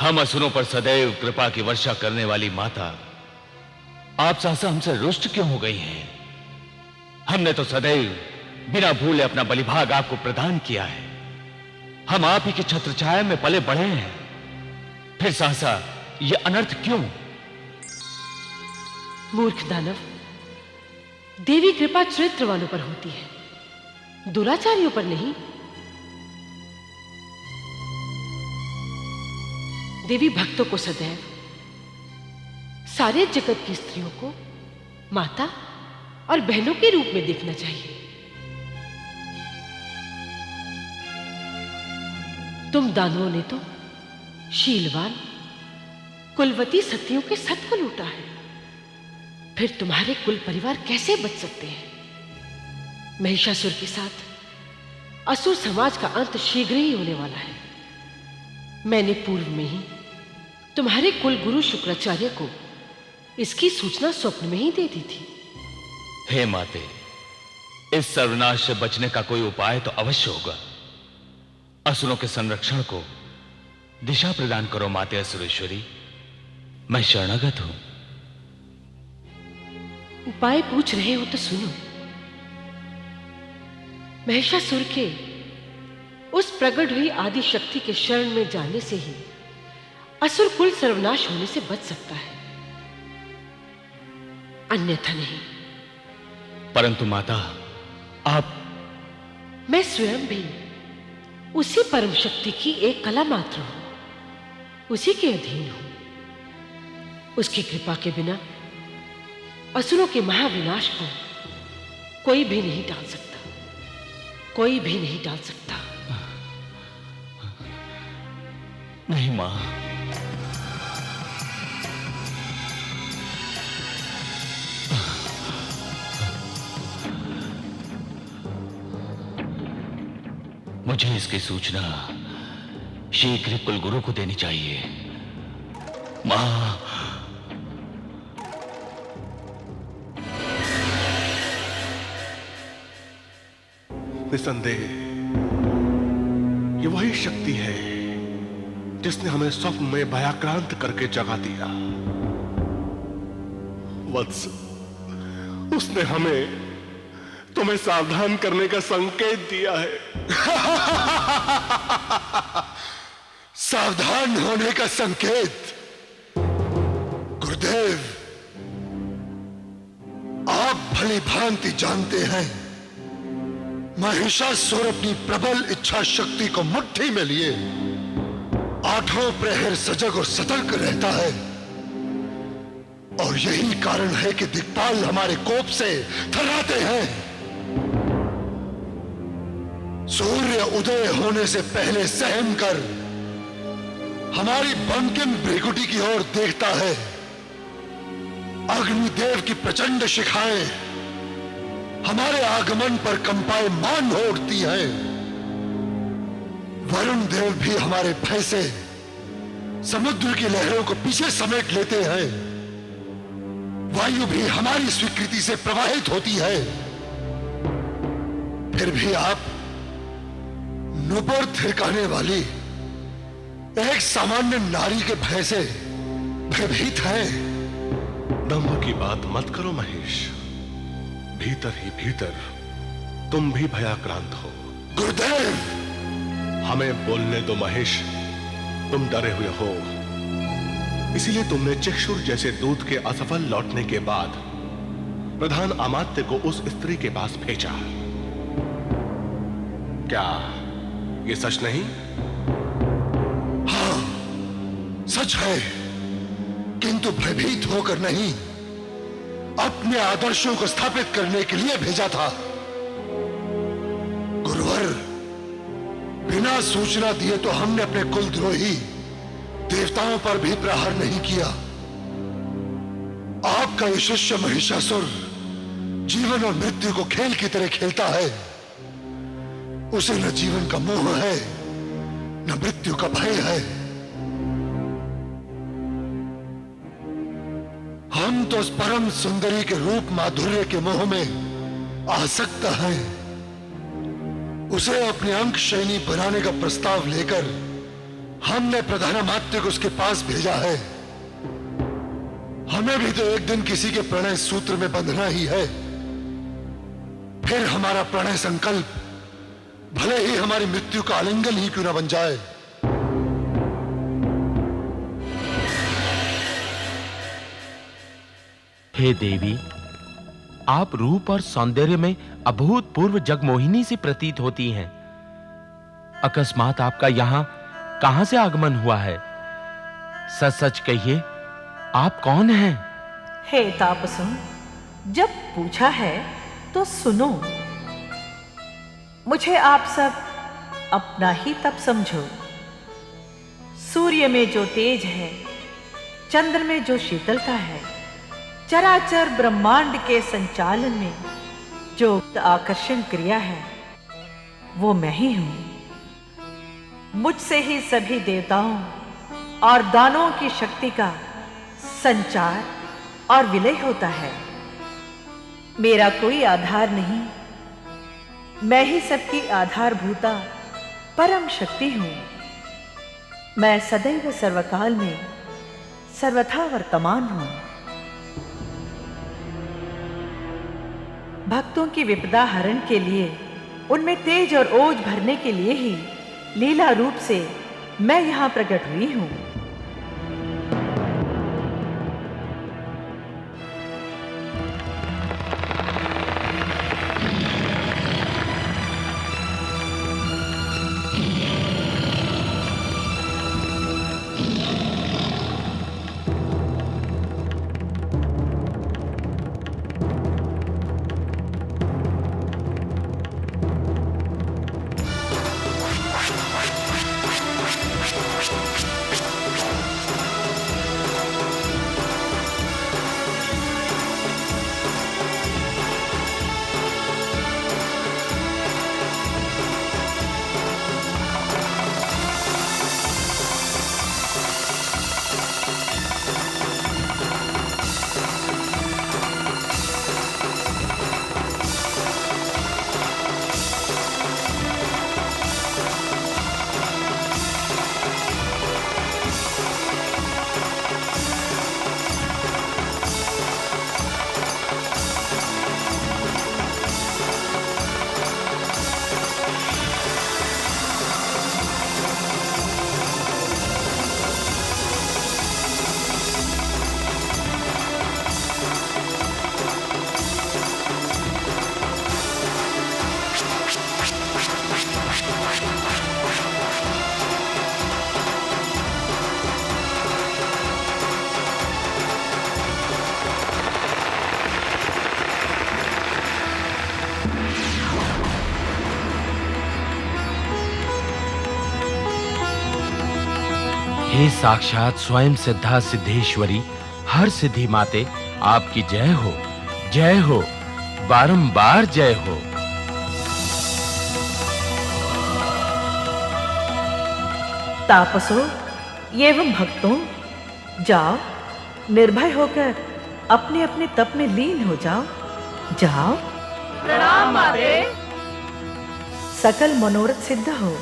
हम असुरों पर सदैव कृपा की वर्षा करने वाली माता, आप सहसा हमसे रुष्ट क्यों हो गई हैं? हमने तो सदैव बिना भूले अपना बलिभाग आपको प्रदान किया है। हम आप ही की छत्र छाया में पले बढ़े हैं, फिर सहसा ये अनर्थ क्यों? मूर्ख दानव, देवी कृपा चरित्र वालों पर होती है, दुराचारियों पर नहीं। देवी भक्तों को सदैव सारे जगत की स्त्रियों को माता और बहनों के रूप में देखना चाहिए। तुम दानवों ने तो शीलवान कुलवती सतियों के सत को लूटा है, फिर तुम्हारे कुल परिवार कैसे बच सकते हैं? महिषासुर के साथ असुर समाज का अंत शीघ्र ही होने वाला है। मैंने पूर्व में ही तुम्हारे कुल गुरु शुक्राचार्य को इसकी सूचना स्वप्न में ही दे दी थी। हे माते, इस सर्वनाश से बचने का कोई उपाय तो अवश्य होगा। असुरों के संरक्षण को दिशा प्रदान करो माते असुरेश्वरी, मैं शरणागत हूं। उपाय पूछ रहे हो तो सुनो। महिषासुर के उस प्रकट हुई आदि शक्ति के शरण में जाने से ही असुर कुल सर्वनाश होने से बच सकता है, अन्यथा नहीं। परंतु माता, आप... मैं स्वयं भी उसी परम शक्ति की एक कला मात्र हूं, उसी के अधीन हूं। उसकी कृपा के बिना असुरों के महाविनाश को कोई भी नहीं टाल सकता, कोई भी नहीं टाल सकता। नहीं मां, मुझे इसकी सूचना शीघ्र कुलगुरु को देनी चाहिए। मां, निसंदेह ये वही शक्ति है जिसने हमें स्वप्न में भयाक्रांत करके जगा दिया। वत्स, उसने हमें तुम्हें सावधान करने का संकेत दिया है। सावधान होने का संकेत? गुरुदेव, आप भली भांति जानते हैं महिषासुर अपनी प्रबल इच्छा शक्ति को मुट्ठी में लिए आठों प्रहर सजग और सतर्क रहता है, और यही कारण है कि दिक्पाल हमारे कोप से थर्राते हैं। सूर्य उदय होने से पहले सहम कर हमारी बंकिम भृगुटी की ओर देखता है। अग्निदेव की प्रचंड शिखाएं हमारे आगमन पर कंपायमान हो उठती हैं। वरुण देव भी हमारे भय से समुद्र की लहरों को पीछे समेट लेते हैं। वायु भी हमारी स्वीकृति से प्रवाहित होती है। फिर भी आप नुपुर थिरकाने वाली एक सामान्य नारी के भय से भयभीत हैं। दंभ की बात मत करो महेश, भीतर ही भीतर तुम भी भयाक्रांत हो। गुरुदेव, हमें बोलने दो महेश, तुम डरे हुए हो। इसीलिए तुमने चक्षुर जैसे दूत के असफल लौटने के बाद प्रधान अमात्य को उस स्त्री के पास भेजा। क्या ये सच नहीं? हाँ, सच है, किंतु भयभीत होकर नहीं, अपने आदर्शों को स्थापित करने के लिए भेजा था। गुरुवर, बिना सूचना दिए तो हमने अपने कुलद्रोही देवताओं पर भी प्रहार नहीं किया। आपका ये शिष्य महिषासुर जीवन और मृत्यु को खेल की तरह खेलता है। उसे न जीवन का मोह है, न मृत्यु का भय है। हम तो उस परम सुंदरी के रूप माधुर्य के मोह में आसक्त हैं। उसे अपने अंक शैनी बनाने का प्रस्ताव लेकर हमने प्रधानामात्य को उसके पास भेजा है। हमें भी तो एक दिन किसी के प्रणय सूत्र में बंधना ही है। फिर हमारा प्रणय संकल्प भले ही हमारी मृत्यु का आलिंगन ही क्यों ना बन जाए। हे देवी, आप रूप और सौंदर्य में अभूतपूर्व जगमोहिनी से प्रतीत होती हैं। अकस्मात आपका यहां कहां से आगमन हुआ है? सच सच कहिए, आप कौन हैं? हे तापसों, जब पूछा है तो सुनो। मुझे आप सब अपना ही तप समझो। सूर्य में जो तेज है, चंद्र में जो शीतलता है, चराचर ब्रह्मांड के संचालन में जो आकर्षण क्रिया है, वो मैं ही हूं। मुझसे ही सभी देवताओं और दानों की शक्ति का संचार और विलय होता है। मेरा कोई आधार नहीं, मैं ही सबकी आधारभूता परम शक्ति हूं। मैं सदैव सर्वकाल में सर्वथा वर्तमान हूं। भक्तों की विपदा हरण के लिए, उनमें तेज और ओज भरने के लिए ही लीला रूप से मैं यहां प्रकट हुई हूं। हे साक्षात स्वयं सिद्धा सिद्धेश्वरी, हर सिद्धि माते, आपकी जय हो, जय हो, बारंबार जय हो। तापसों एवं भक्तों, जाओ निर्भय होकर अपने अपने तप में लीन हो जाओ। जाओ। प्रणाम माते। सकल मनोरथ सिद्ध हो।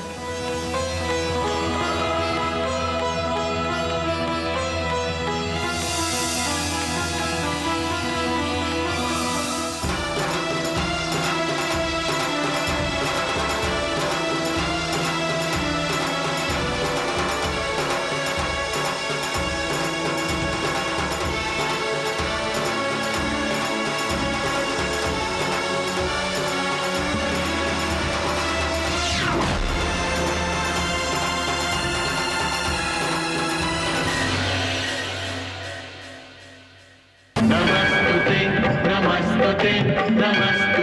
नमस्तुते, नमस्तुते, नमस्तुते।